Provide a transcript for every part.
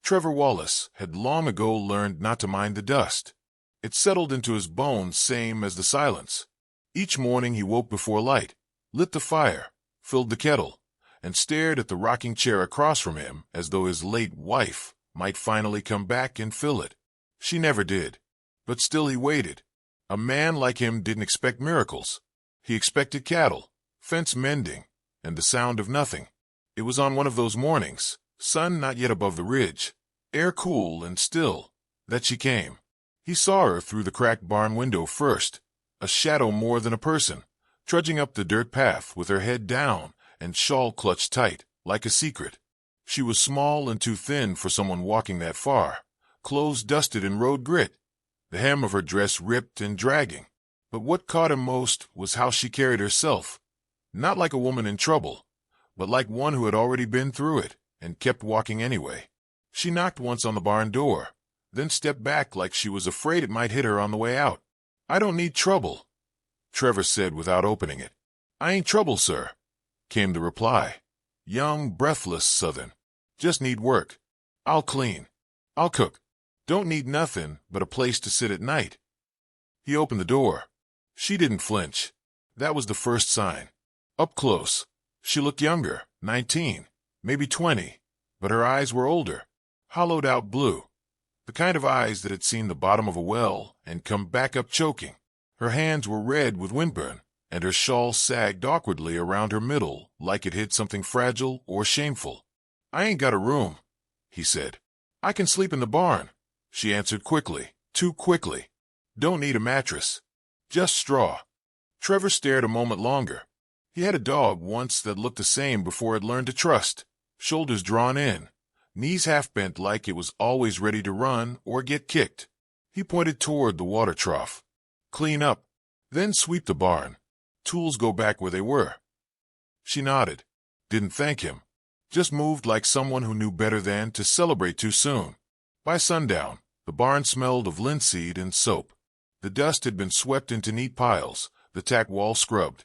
Trevor Wallace had long ago learned not to mind the dust. It settled into his bones same as the silence. Each morning he woke before light, lit the fire, filled the kettle, and stared at the rocking chair across from him as though his late wife might finally come back and fill it. She never did. But still he waited. A man like him didn't expect miracles. He expected cattle, fence mending, and the sound of nothing. It was on one of those mornings, sun not yet above the ridge, air cool and still, that she came. He saw her through the cracked barn window first, a shadow more than a person, trudging up the dirt path with her head down and shawl clutched tight, like a secret. She was small and too thin for someone walking that far, clothes dusted in road grit, the hem of her dress ripped and dragging. But what caught him most was how she carried herself, not like a woman in trouble, but like one who had already been through it and kept walking anyway. She knocked once on the barn door, then stepped back like she was afraid it might hit her on the way out. "I don't need trouble," Trevor said without opening it. "I ain't trouble, sir," came the reply. Young, breathless Southern. "Just need work. I'll clean. I'll cook. Don't need nothing but a place to sit at night." He opened the door. She didn't flinch. That was the first sign. Up close, she looked younger, 19, maybe 20, but her eyes were older, hollowed-out blue, the kind of eyes that had seen the bottom of a well and come back up choking. Her hands were red with windburn, and her shawl sagged awkwardly around her middle like it hid something fragile or shameful. "I ain't got a room," he said. "I can sleep in the barn," she answered quickly, too quickly. "Don't need a mattress. Just straw." Trevor stared a moment longer. He had a dog once that looked the same before it learned to trust, shoulders drawn in, knees half bent like it was always ready to run or get kicked. He pointed toward the water trough. "Clean up, then sweep the barn. Tools go back where they were." She nodded, didn't thank him, just moved like someone who knew better than to celebrate too soon. By sundown, the barn smelled of linseed and soap. The dust had been swept into neat piles, the tack wall scrubbed,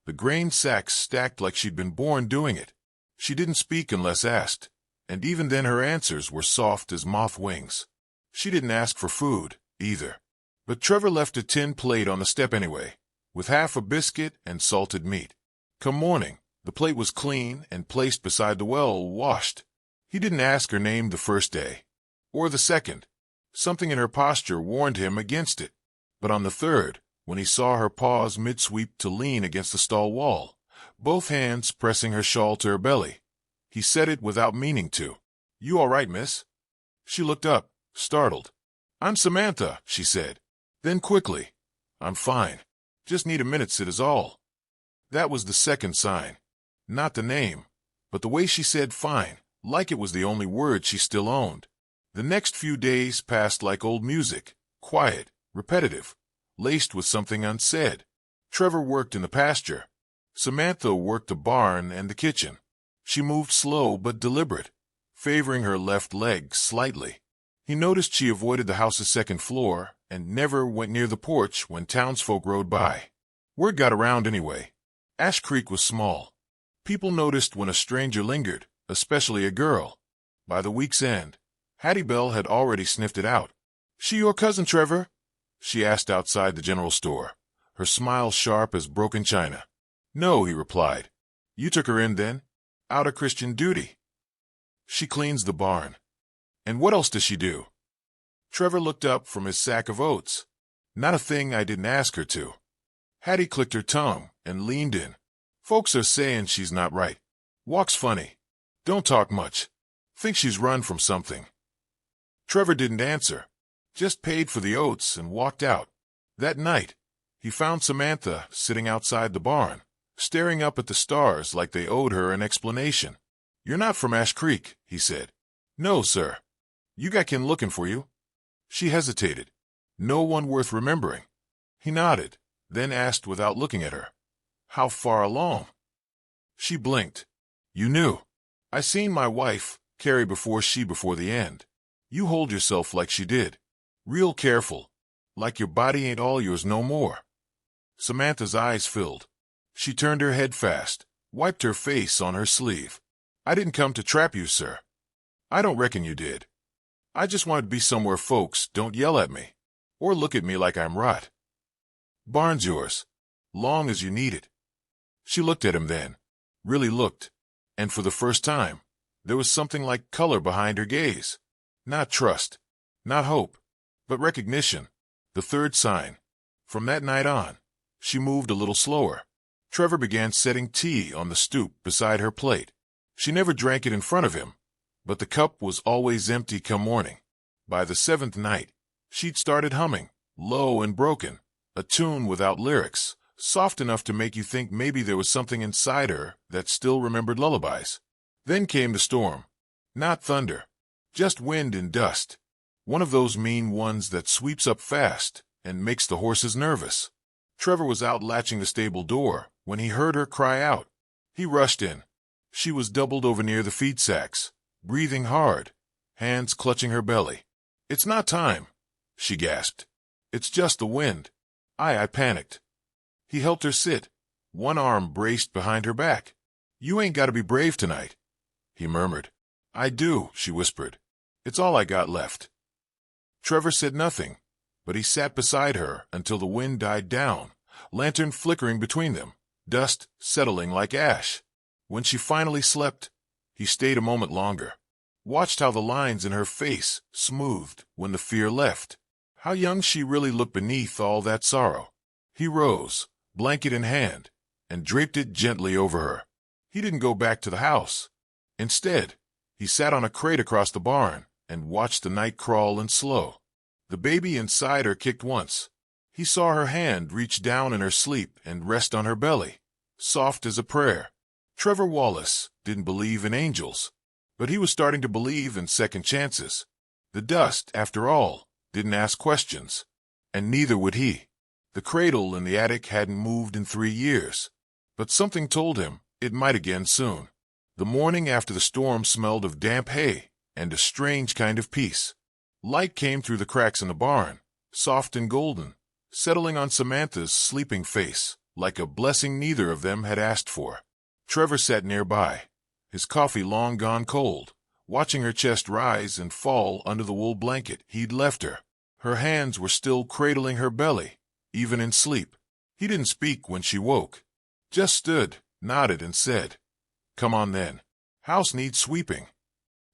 the grain sacks stacked like she'd been born doing it. She didn't speak unless asked, and even then her answers were soft as moth wings. She didn't ask for food, either. But Trevor left a tin plate on the step anyway, with half a biscuit and salted meat. Come morning, the plate was clean and placed beside the well, washed. He didn't ask her name the first day, or the second. Something in her posture warned him against it. But on the third, when he saw her pause mid-sweep to lean against the stall wall, both hands pressing her shawl to her belly, he said it without meaning to. "You all right, miss?" She looked up, startled. "I'm Samantha," she said. Then quickly, "I'm fine. Just need a minute sit is all." That was the second sign. Not the name, but the way she said fine, like it was the only word she still owned. The next few days passed like old music, quiet, repetitive, laced with something unsaid. Trevor worked in the pasture. Samantha worked the barn and the kitchen. She moved slow but deliberate, favoring her left leg slightly. He noticed she avoided the house's second floor and never went near the porch when townsfolk rode by. Word got around anyway. Ash Creek was small. People noticed when a stranger lingered, especially a girl. By the week's end, Hattie Bell had already sniffed it out. "She your cousin, Trevor?" she asked outside the general store, her smile sharp as broken china. "No," he replied. "You took her in then? Out of Christian duty." "She cleans the barn." "And what else does she do?" Trevor looked up from his sack of oats. "Not a thing I didn't ask her to." Hattie clicked her tongue and leaned in. "Folks are saying she's not right. Walks funny. Don't talk much. Think she's run from something." Trevor didn't answer, just paid for the oats and walked out. That night, he found Samantha sitting outside the barn, staring up at the stars like they owed her an explanation. "You're not from Ash Creek," he said. "No, sir." "You got kin looking for you." She hesitated. "No one worth remembering." He nodded, then asked without looking at her, "How far along?" She blinked. "You knew. I seen my wife, Carrie before the end. You hold yourself like she did. Real careful. Like your body ain't all yours no more." Samantha's eyes filled. She turned her head fast, wiped her face on her sleeve. "I didn't come to trap you, sir." "I don't reckon you did. I just want to be somewhere folks don't yell at me or look at me like I'm rot. Barn's yours, long as you need it. She looked at him then, really looked, and for the first time, there was something like color behind her gaze. Not trust, not hope, but recognition, the third sign. From that night on, she moved a little slower. Trevor began setting tea on the stoop beside her plate. She never drank it in front of him, but the cup was always empty come morning. By the seventh night, she'd started humming, low and broken, a tune without lyrics, soft enough to make you think maybe there was something inside her that still remembered lullabies. Then came the storm. Not thunder, just wind and dust. One of those mean ones that sweeps up fast and makes the horses nervous. Trevor was out latching the stable door when he heard her cry out. He rushed in. She was doubled over near the feed sacks, breathing hard, hands clutching her belly. "It's not time," she gasped. "It's just the wind." I panicked. He helped her sit, one arm braced behind her back. "You ain't got to be brave tonight," he murmured. "I do," she whispered. "It's all I got left." Trevor said nothing, but he sat beside her until the wind died down, lantern flickering between them, dust settling like ash. When she finally slept, he stayed a moment longer, watched how the lines in her face smoothed when the fear left, how young she really looked beneath all that sorrow. He rose, blanket in hand, and draped it gently over her. He didn't go back to the house. Instead, he sat on a crate across the barn and watched the night crawl in slow. The baby inside her kicked once. He saw her hand reach down in her sleep and rest on her belly, soft as a prayer. Trevor Wallace didn't believe in angels, but he was starting to believe in second chances. The dust, after all, didn't ask questions, and neither would he. The cradle in the attic hadn't moved in 3 years, but something told him it might again soon. The morning after the storm smelled of damp hay and a strange kind of peace. Light came through the cracks in the barn, soft and golden, settling on Samantha's sleeping face like a blessing neither of them had asked for. Trevor sat nearby, his coffee long gone cold, watching her chest rise and fall under the wool blanket he'd left her. Her hands were still cradling her belly, even in sleep. He didn't speak when she woke, just stood, nodded, and said, "Come on then. House needs sweeping."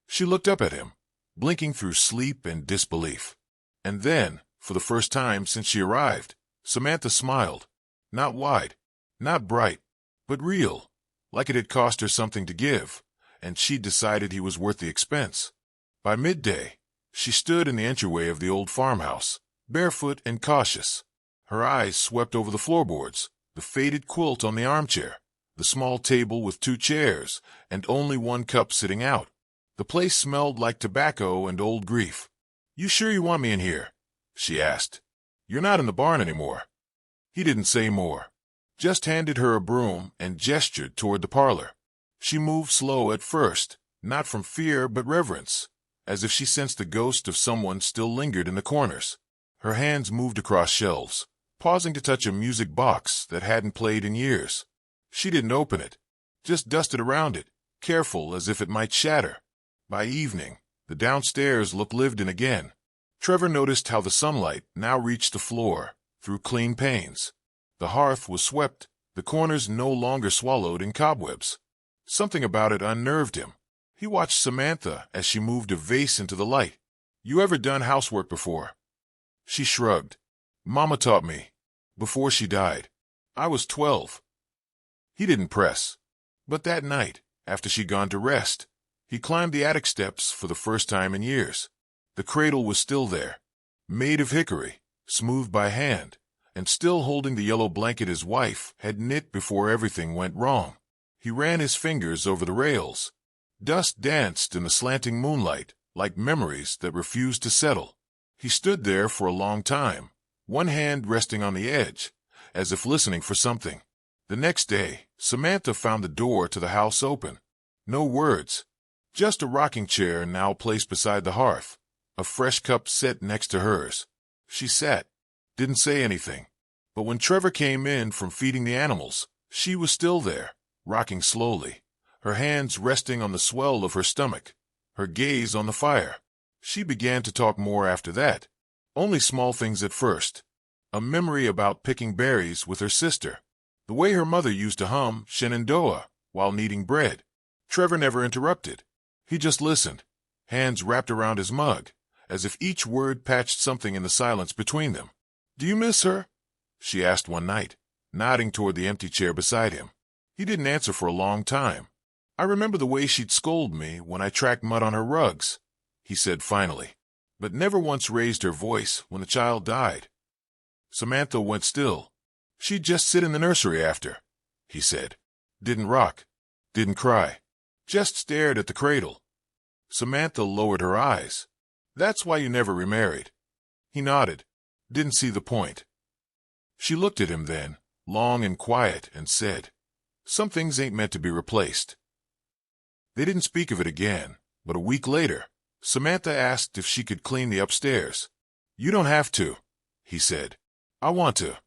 She looked up at him, blinking through sleep and disbelief. And then, for the first time since she arrived, Samantha smiled. Not wide, not bright, but real, like it had cost her something to give, and she'd decided he was worth the expense. By midday, she stood in the entryway of the old farmhouse, barefoot and cautious. Her eyes swept over the floorboards, the faded quilt on the armchair, the small table with 2 chairs, and only 1 cup sitting out. The place smelled like tobacco and old grief. "You sure you want me in here?" she asked. "You're not in the barn anymore." He didn't say more, just handed her a broom and gestured toward the parlor. She moved slow at first, not from fear but reverence, as if she sensed the ghost of someone still lingered in the corners. Her hands moved across shelves, pausing to touch a music box that hadn't played in years. She didn't open it, just dusted around it, careful as if it might shatter. By evening, the downstairs looked lived in again. Trevor noticed how the sunlight now reached the floor, through clean panes. The hearth was swept, the corners no longer swallowed in cobwebs. Something about it unnerved him. He watched Samantha as she moved a vase into the light. "You ever done housework before?" She shrugged. "Mama taught me, before she died. I was 12. He didn't press. But that night, after she'd gone to rest, he climbed the attic steps for the first time in years. The cradle was still there, made of hickory, smoothed by hand, and still holding the yellow blanket his wife had knit before everything went wrong. He ran his fingers over the rails. Dust danced in the slanting moonlight, like memories that refused to settle. He stood there for a long time, one hand resting on the edge, as if listening for something. The next day, Samantha found the door to the house open. No words, just a rocking chair now placed beside the hearth, a fresh cup set next to hers. She sat, didn't say anything. But when Trevor came in from feeding the animals, she was still there, rocking slowly, her hands resting on the swell of her stomach, her gaze on the fire. She began to talk more after that. Only small things at first. A memory about picking berries with her sister. The way her mother used to hum Shenandoah while kneading bread. Trevor never interrupted. He just listened, hands wrapped around his mug, as if each word patched something in the silence between them. "Do you miss her?" she asked one night, nodding toward the empty chair beside him. He didn't answer for a long time. "I remember the way she'd scold me when I tracked mud on her rugs," he said finally, but never once raised her voice when the child died. Samantha went still. "She'd just sit in the nursery after," he said. "Didn't rock, didn't cry, just stared at the cradle." Samantha lowered her eyes. "That's why you never remarried." He nodded. Didn't see the point. She looked at him then, long and quiet, and said, "Some things ain't meant to be replaced." They didn't speak of it again, but a week later, Samantha asked if she could clean the upstairs. "You don't have to," he said. "I want to."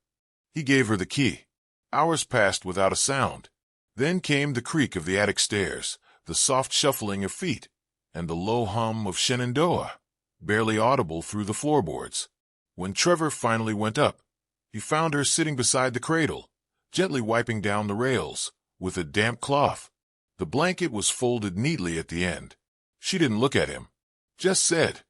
He gave her the key. Hours passed without a sound. Then came the creak of the attic stairs, the soft shuffling of feet, and the low hum of Shenandoah, barely audible through the floorboards. When Trevor finally went up, he found her sitting beside the cradle, gently wiping down the rails with a damp cloth. The blanket was folded neatly at the end. She didn't look at him, just said,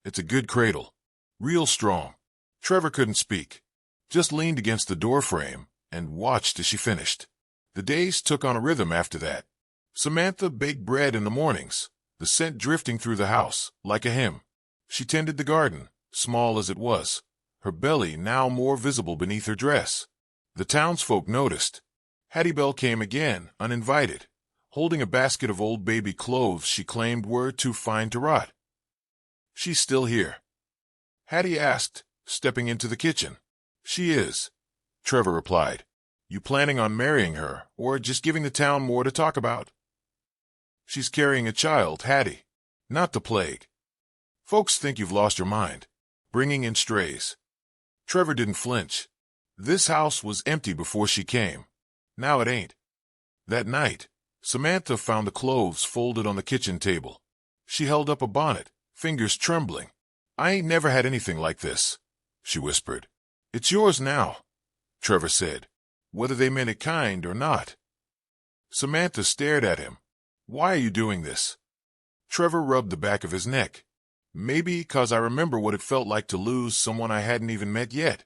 "It's a good cradle. Real strong." Trevor couldn't speak, just leaned against the doorframe and watched as she finished. The days took on a rhythm after that. Samantha baked bread in the mornings, the scent drifting through the house like a hymn. She tended the garden, small as it was, her belly now more visible beneath her dress. The townsfolk noticed. Hattie Bell came again, uninvited, holding a basket of old baby clothes she claimed were too fine to rot. "She's still here?" Hattie asked, stepping into the kitchen. "She is," Trevor replied. "You planning on marrying her, or just giving the town more to talk about?" "She's carrying a child, Hattie. Not the plague. Folks think you've lost your mind, bringing in strays." Trevor didn't flinch. This house was empty before she came. Now it ain't. That night, Samantha found the clothes folded on the kitchen table. She held up a bonnet, fingers trembling. "I ain't never had anything like this," she whispered. "It's yours now," Trevor said, whether they meant it kind or not. Samantha stared at him. "Why are you doing this?" Trevor rubbed the back of his neck. "Maybe 'cause I remember what it felt like to lose someone I hadn't even met yet."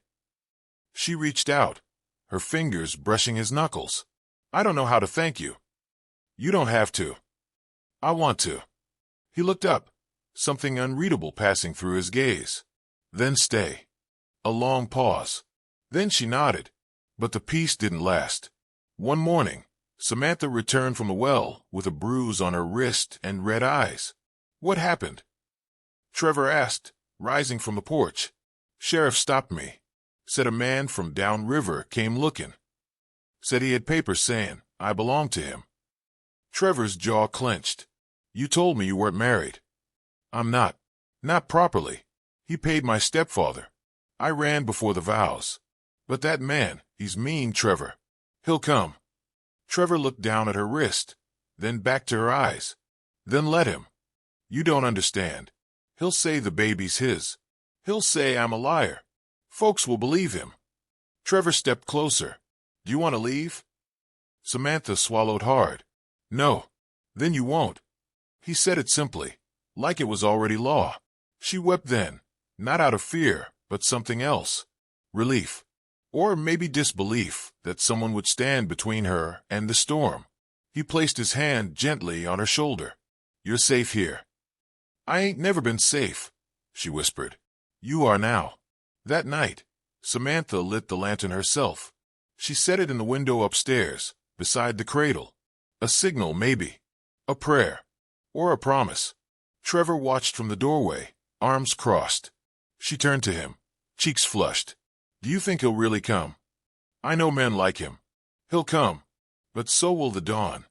She reached out, her fingers brushing his knuckles. "I don't know how to thank you." "You don't have to." "I want to." He looked up, something unreadable passing through his gaze. "Then stay." A long pause. Then she nodded. But the peace didn't last. One morning, Samantha returned from the well with a bruise on her wrist and red eyes. "What happened?" Trevor asked, rising from the porch. "Sheriff stopped me. Said a man from downriver came looking. Said he had papers saying I belonged to him." Trevor's jaw clenched. "You told me you weren't married." "I'm not. Not properly. He paid my stepfather. I ran before the vows. But that man, he's mean, Trevor. He'll come." Trevor looked down at her wrist, then back to her eyes. "Then let him. You don't understand. He'll say the baby's his. He'll say I'm a liar. Folks will believe him." Trevor stepped closer. "Do you want to leave?" Samantha swallowed hard. "No." "Then you won't." He said it simply, like it was already law. She wept then, not out of fear, but something else. Relief. Or maybe disbelief that someone would stand between her and the storm. He placed his hand gently on her shoulder. "You're safe here." "I ain't never been safe," she whispered. "You are now." That night, Samantha lit the lantern herself. She set it in the window upstairs, beside the cradle. A signal, maybe. A prayer. Or a promise. Trevor watched from the doorway, arms crossed. She turned to him, cheeks flushed. "Do you think he'll really come?" "I know men like him. He'll come. But so will the dawn."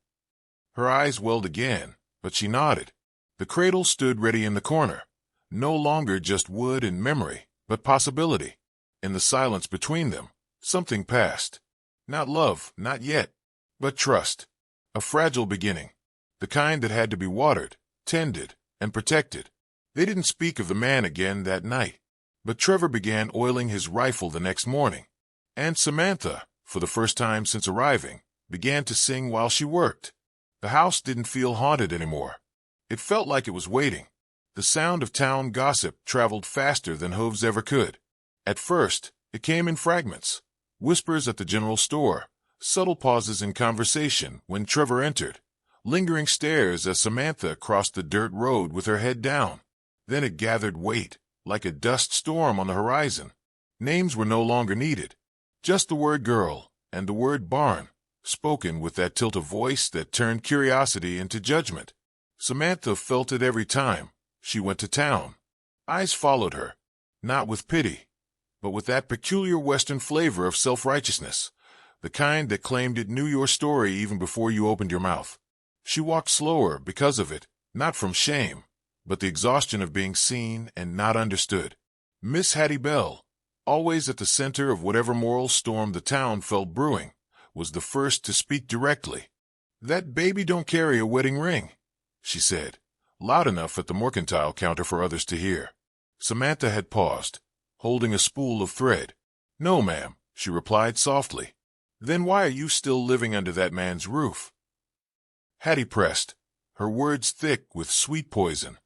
Her eyes welled again, but she nodded. The cradle stood ready in the corner. No longer just wood and memory, but possibility. In the silence between them, something passed. Not love, not yet, but trust. A fragile beginning. The kind that had to be watered, tended, and protected. They didn't speak of the man again that night, but Trevor began oiling his rifle the next morning. And Samantha, for the first time since arriving, began to sing while she worked. The house didn't feel haunted anymore. It felt like it was waiting. The sound of town gossip traveled faster than hooves ever could. At first, it came in fragments. Whispers at the general store, subtle pauses in conversation when Trevor entered, lingering stares as Samantha crossed the dirt road with her head down. Then it gathered weight, like a dust storm on the horizon. Names were no longer needed. Just the word girl and the word barn, spoken with that tilt of voice that turned curiosity into judgment. Samantha felt it every time she went to town. Eyes followed her, not with pity, but with that peculiar Western flavor of self-righteousness, the kind that claimed it knew your story even before you opened your mouth. She walked slower because of it, not from shame, but the exhaustion of being seen and not understood. Miss Hattie Bell, always at the center of whatever moral storm the town felt brewing, was the first to speak directly. "That baby don't carry a wedding ring," she said, loud enough at the mercantile counter for others to hear. Samantha had paused, holding a spool of thread. "No, ma'am," she replied softly. "Then why are you still living under that man's roof?" Hattie pressed, her words thick with sweet poison.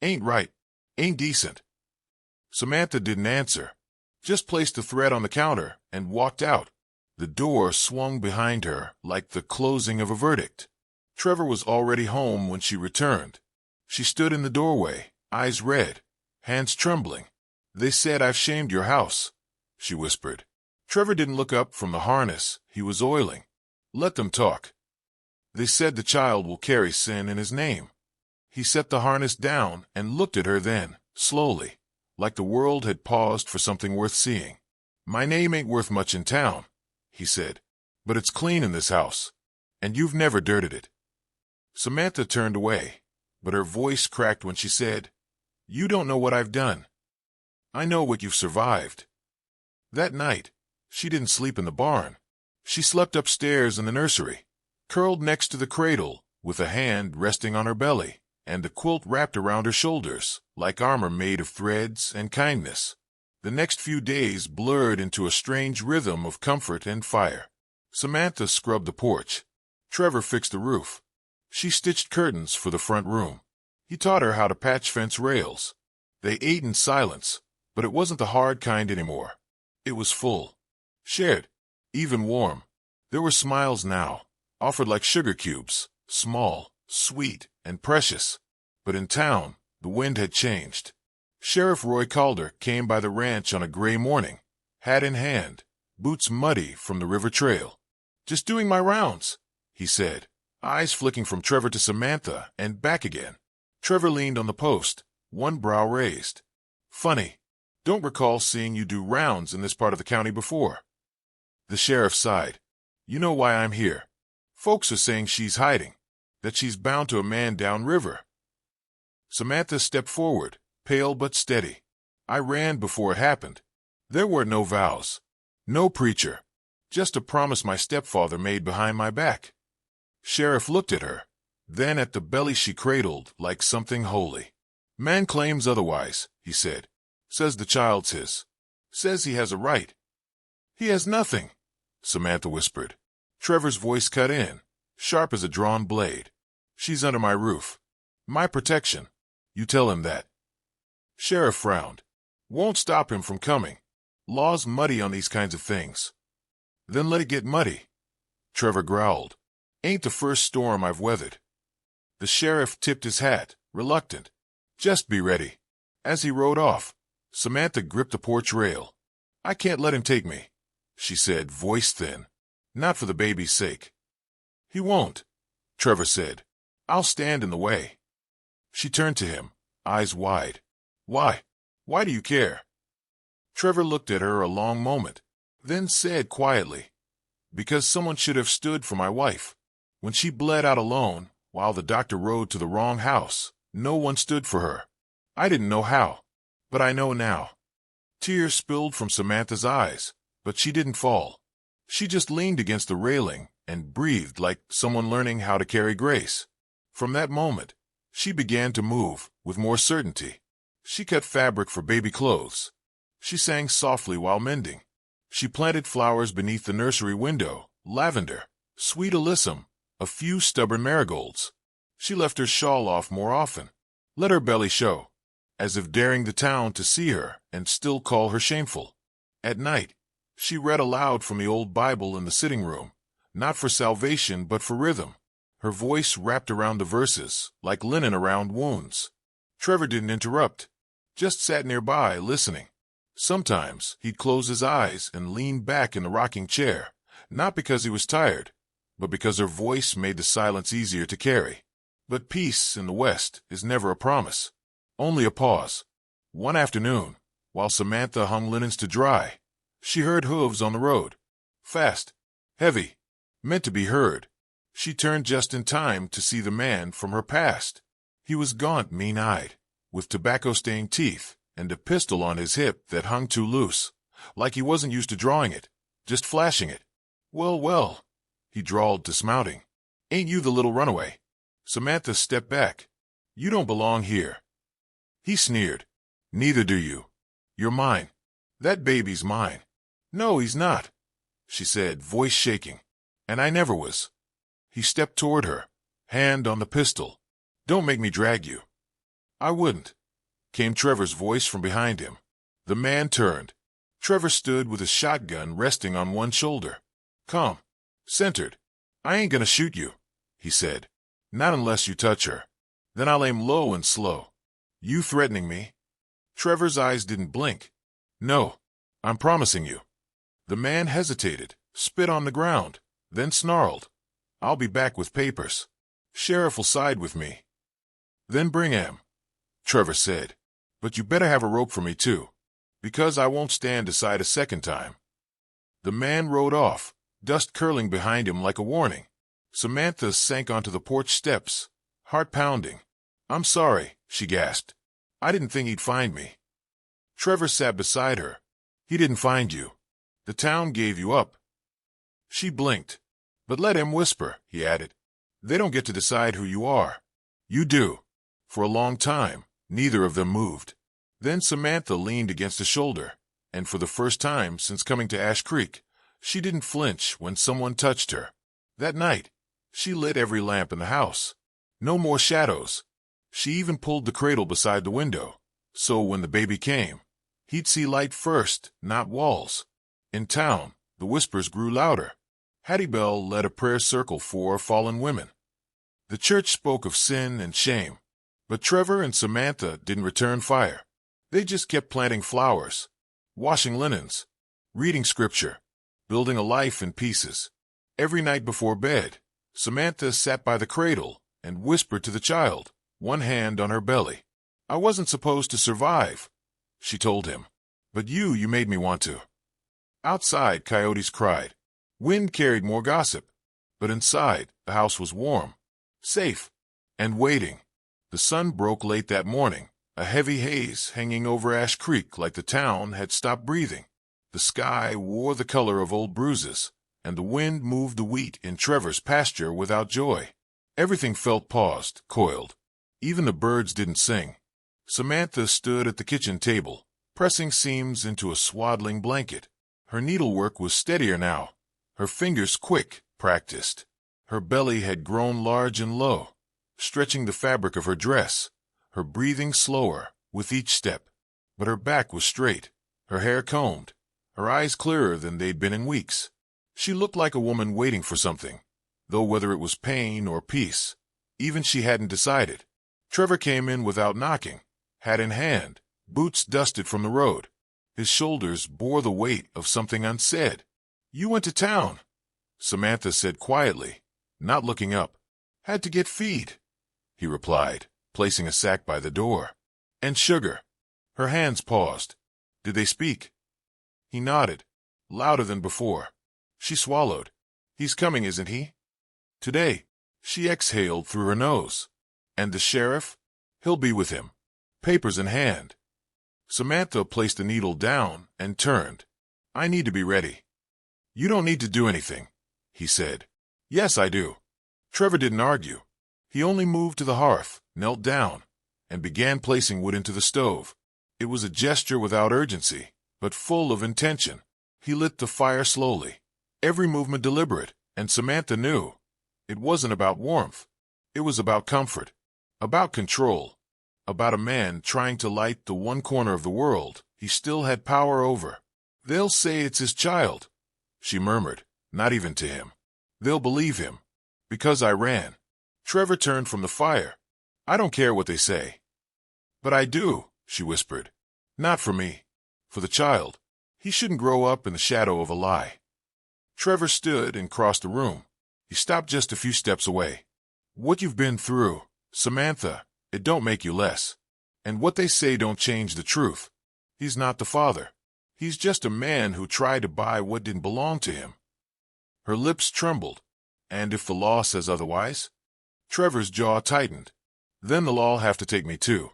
"Ain't right. Ain't decent." Samantha didn't answer, just placed the thread on the counter and walked out. The door swung behind her like the closing of a verdict. Trevor was already home when she returned. She stood in the doorway, eyes red, hands trembling. "They said I've shamed your house," she whispered. Trevor didn't look up from the harness he was oiling. "Let them talk. They said the child will carry sin in his name." He set the harness down and looked at her then, slowly, like the world had paused for something worth seeing. "My name ain't worth much in town," he said, "but it's clean in this house, and you've never dirted it." Samantha turned away, but her voice cracked when she said, "You don't know what I've done. I know what you've survived." That night, she didn't sleep in the barn. She slept upstairs in the nursery, curled next to the cradle, with a hand resting on her belly, and the quilt wrapped around her shoulders, like armor made of threads and kindness. The next few days blurred into a strange rhythm of comfort and fire. Samantha scrubbed the porch. Trevor fixed the roof. She stitched curtains for the front room. He taught her how to patch fence rails. They ate in silence, but it wasn't the hard kind anymore. It was full, shared, even warm. There were smiles now, offered like sugar cubes, small, sweet, and precious. But in town, the wind had changed. Sheriff Roy Calder came by the ranch on a gray morning, hat in hand, boots muddy from the river trail. "Just doing my rounds," he said, eyes flicking from Trevor to Samantha and back again. Trevor leaned on the post, one brow raised. "Funny. Don't recall seeing you do rounds in this part of the county before." The sheriff sighed. "You know why I'm here. Folks are saying she's hiding, that she's bound to a man downriver." Samantha stepped forward, pale but steady. "I ran before it happened. There were no vows, no preacher, just a promise my stepfather made behind my back." Sheriff looked at her, then at the belly she cradled like something holy. "Man claims otherwise," he said. "Says the child's his. Says he has a right." "He has nothing," Samantha whispered. Trevor's voice cut in, sharp as a drawn blade. "She's under my roof. My protection. You tell him that." Sheriff frowned. "Won't stop him from coming. Law's muddy on these kinds of things." "Then let it get muddy," Trevor growled. "Ain't the first storm I've weathered." The sheriff tipped his hat, reluctant. "Just be ready." As he rode off, Samantha gripped the porch rail. "I can't let him take me," she said, voice thin. "Not for the baby's sake." "He won't," Trevor said. "I'll stand in the way." She turned to him, eyes wide. "Why? Why do you care?" Trevor looked at her a long moment, then said quietly, "Because someone should have stood for my wife. When she bled out alone, while the doctor rode to the wrong house, no one stood for her. I didn't know how, but I know now." Tears spilled from Samantha's eyes, but she didn't fall. She just leaned against the railing and breathed like someone learning how to carry grace. From that moment, she began to move with more certainty. She cut fabric for baby clothes. She sang softly while mending. She planted flowers beneath the nursery window, lavender, sweet alyssum, a few stubborn marigolds. She left her shawl off more often, let her belly show, as if daring the town to see her and still call her shameful. At night, she read aloud from the old Bible in the sitting room, not for salvation but for rhythm. Her voice wrapped around the verses, like linen around wounds. Trevor didn't interrupt, just sat nearby, listening. Sometimes he'd close his eyes and lean back in the rocking chair, not because he was tired, but because her voice made the silence easier to carry. But peace in the West is never a promise, only a pause. One afternoon, while Samantha hung linens to dry, she heard hooves on the road. Fast, heavy, meant to be heard. She turned just in time to see the man from her past. He was gaunt, mean-eyed, with tobacco-stained teeth, and a pistol on his hip that hung too loose, like he wasn't used to drawing it, just flashing it. "Well, well," he drawled, dismounting. "Ain't you the little runaway?" Samantha stepped back. "You don't belong here." He sneered. "Neither do you. You're mine. That baby's mine." "No, he's not," she said, voice shaking. "And I never was." He stepped toward her, hand on the pistol. "Don't make me drag you." "I wouldn't," came Trevor's voice from behind him. The man turned. Trevor stood with his shotgun resting on one shoulder. Calm, centered. "I ain't gonna shoot you," he said. "Not unless you touch her. Then I'll aim low and slow." "You threatening me?" Trevor's eyes didn't blink. "No, I'm promising you." The man hesitated, spit on the ground, then snarled. "I'll be back with papers. Sheriff will side with me." "Then bring him," Trevor said. "But you better have a rope for me, too, because I won't stand aside a second time." The man rode off, dust curling behind him like a warning. Samantha sank onto the porch steps, heart pounding. "I'm sorry," she gasped. "I didn't think he'd find me." Trevor sat beside her. "He didn't find you. The town gave you up." She blinked. "But let him whisper," he added. "They don't get to decide who you are. You do." For a long time, neither of them moved. Then Samantha leaned against a shoulder, and for the first time since coming to Ash Creek, she didn't flinch when someone touched her. That night, she lit every lamp in the house. No more shadows. She even pulled the cradle beside the window, so when the baby came, he'd see light first, not walls. In town, the whispers grew louder. Hattie Bell led a prayer circle for fallen women. The church spoke of sin and shame, but Trevor and Samantha didn't return fire. They just kept planting flowers, washing linens, reading scripture, building a life in pieces. Every night before bed, Samantha sat by the cradle and whispered to the child, one hand on her belly. "I wasn't supposed to survive," she told him, "but you made me want to." Outside, coyotes cried. Wind carried more gossip, but inside, the house was warm, safe, and waiting. The sun broke late that morning, a heavy haze hanging over Ash Creek like the town had stopped breathing. The sky wore the color of old bruises, and the wind moved the wheat in Trevor's pasture without joy. Everything felt paused, coiled. Even the birds didn't sing. Samantha stood at the kitchen table, pressing seams into a swaddling blanket. Her needlework was steadier now, her fingers quick, practiced. Her belly had grown large and low, stretching the fabric of her dress, her breathing slower with each step. But her back was straight, her hair combed, her eyes clearer than they'd been in weeks. She looked like a woman waiting for something, though whether it was pain or peace, even she hadn't decided. Trevor came in without knocking, hat in hand, boots dusted from the road. His shoulders bore the weight of something unsaid. "You went to town," Samantha said quietly, not looking up. "Had to get feed," he replied, placing a sack by the door. "And sugar." Her hands paused. "Did they speak?" He nodded, louder than before. She swallowed. "He's coming, isn't he?" "Today." She exhaled through her nose. "And the sheriff? He'll be with him, papers in hand." Samantha placed the needle down and turned. "I need to be ready." "You don't need to do anything," he said. "Yes, I do." Trevor didn't argue. He only moved to the hearth, knelt down, and began placing wood into the stove. It was a gesture without urgency, but full of intention. He lit the fire slowly, every movement deliberate, and Samantha knew. It wasn't about warmth. It was about comfort, about control, about a man trying to light the one corner of the world he still had power over. "They'll say it's his child," she murmured, not even to him. "They'll believe him. Because I ran." Trevor turned from the fire. "I don't care what they say." "But I do," she whispered. "Not for me. For the child. He shouldn't grow up in the shadow of a lie." Trevor stood and crossed the room. He stopped just a few steps away. "What you've been through, Samantha, it don't make you less. And what they say don't change the truth. He's not the father. He's just a man who tried to buy what didn't belong to him." Her lips trembled. "And if the law says otherwise?" Trevor's jaw tightened. "Then the law'll have to take me too."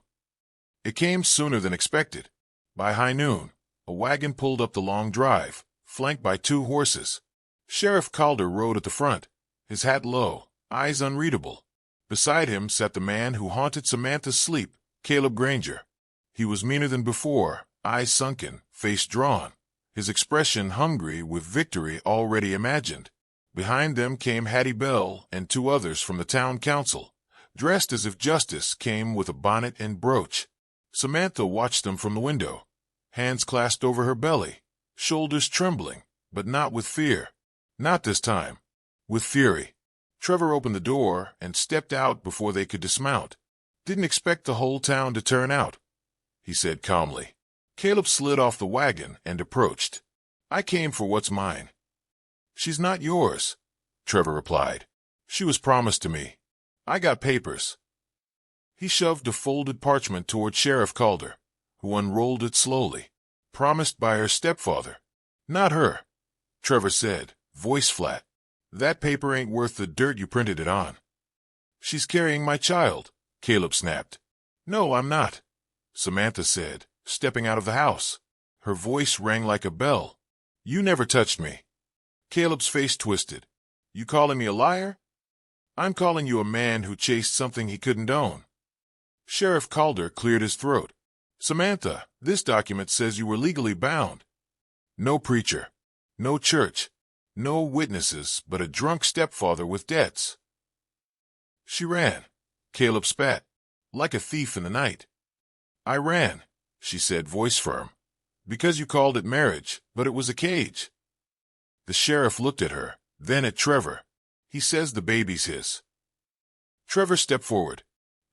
It came sooner than expected. By high noon, a wagon pulled up the long drive, flanked by 2 horses. Sheriff Calder rode at the front, his hat low, eyes unreadable. Beside him sat the man who haunted Samantha's sleep, Caleb Granger. He was meaner than before, eyes sunken, face drawn, his expression hungry with victory already imagined. Behind them came Hattie Bell and 2 others from the town council, dressed as if justice came with a bonnet and brooch. Samantha watched them from the window, hands clasped over her belly, shoulders trembling, but not with fear. Not this time. With fury. Trevor opened the door and stepped out before they could dismount. "Didn't expect the whole town to turn out," he said calmly. Caleb slid off the wagon and approached. "I came for what's mine." "She's not yours," Trevor replied. "She was promised to me. I got papers." He shoved a folded parchment toward Sheriff Calder, who unrolled it slowly. "Promised by her stepfather." "Not her," Trevor said, voice flat. "That paper ain't worth the dirt you printed it on." "She's carrying my child," Caleb snapped. "No, I'm not," Samantha said, stepping out of the house. Her voice rang like a bell. "You never touched me." Caleb's face twisted. "You calling me a liar?" "I'm calling you a man who chased something he couldn't own." Sheriff Calder cleared his throat. "Samantha, this document says you were legally bound. No preacher, no church, no witnesses, but a drunk stepfather with debts." "She ran," Caleb spat, "like a thief in the night." "I ran," she said, voice firm, "because you called it marriage, but it was a cage." The sheriff looked at her, then at Trevor. "He says the baby's his." Trevor stepped forward.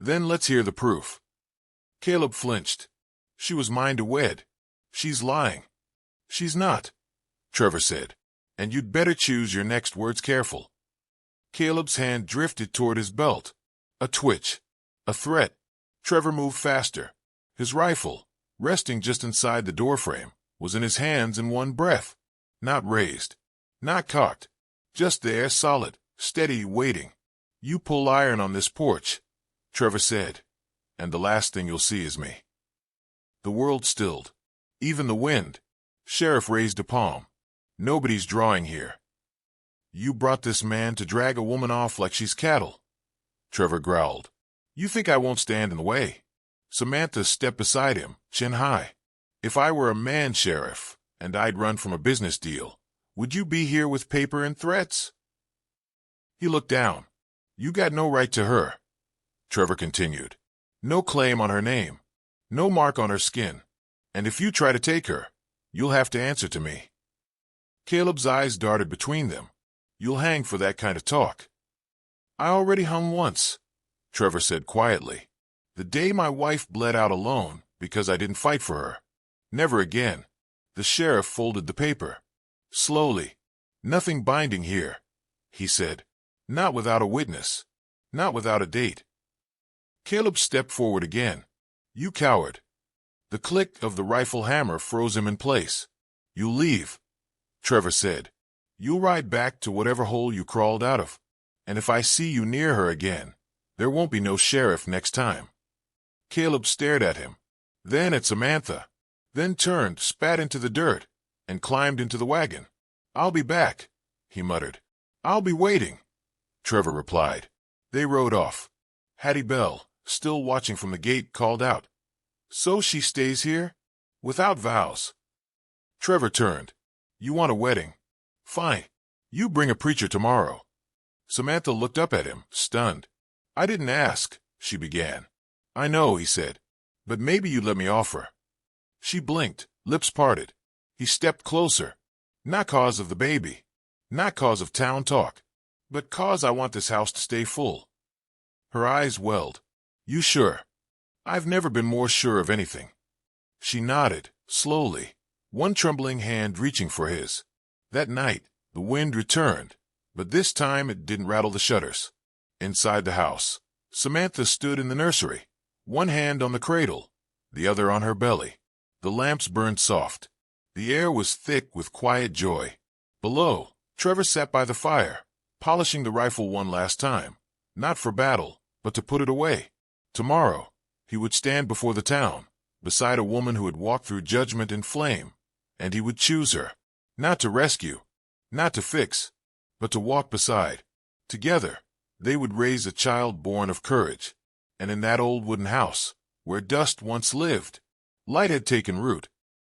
"Then let's hear the proof." Caleb flinched. "She was mine to wed. She's lying." "She's not," Trevor said, "and you'd better choose your next words careful." Caleb's hand drifted toward his belt. A twitch. A threat. Trevor moved faster. His rifle, resting just inside the doorframe, was in his hands in one breath. Not raised. Not cocked. Just there, solid, steady, waiting. "You pull iron on this porch," Trevor said, "and the last thing you'll see is me." The world stilled. Even the wind. Sheriff raised a palm. "Nobody's drawing here." "You brought this man to drag a woman off like she's cattle," Trevor growled. "You think I won't stand in the way?" Samantha stepped beside him, chin high. "If I were a man, Sheriff, and I'd run from a business deal, would you be here with paper and threats?" He looked down. "You got no right to her," Trevor continued. "No claim on her name. No mark on her skin. And if you try to take her, you'll have to answer to me." Caleb's eyes darted between them. "You'll hang for that kind of talk." "I already hung once," Trevor said quietly. "The day my wife bled out alone because I didn't fight for her. Never again." The sheriff folded the paper. Slowly. "Nothing binding here," he said. "Not without a witness. Not without a date." Caleb stepped forward again. "You coward." The click of the rifle hammer froze him in place. "You'll leave," Trevor said. "You'll ride back to whatever hole you crawled out of. And if I see you near her again, there won't be no sheriff next time." Caleb stared at him, then at Samantha, then turned, spat into the dirt, and climbed into the wagon. "I'll be back," he muttered. "I'll be waiting," Trevor replied. They rode off. Hattie Bell, still watching from the gate, called out, So she stays here? Without vows? Trevor turned. You want a wedding? Fine. You bring a preacher tomorrow. Samantha looked up at him, stunned. I didn't ask, she began. I know, he said. But maybe you'd let me offer. She blinked, lips parted. He stepped closer. Not cause of the baby. Not cause of town talk. But cause I want this house to stay full. Her eyes welled. You sure? I've never been more sure of anything. She nodded, slowly, one trembling hand reaching for his. That night, the wind returned, but this time it didn't rattle the shutters. Inside the house, Samantha stood in the nursery, one hand on the cradle, the other on her belly. The lamps burned soft. The air was thick with quiet joy. Below, Trevor sat by the fire, polishing the rifle one last time, not for battle, but to put it away. Tomorrow, he would stand before the town, beside a woman who had walked through judgment and flame, and he would choose her, not to rescue, not to fix, but to walk beside. Together, they would raise a child born of courage. And in that old wooden house, where dust once lived, light had taken root.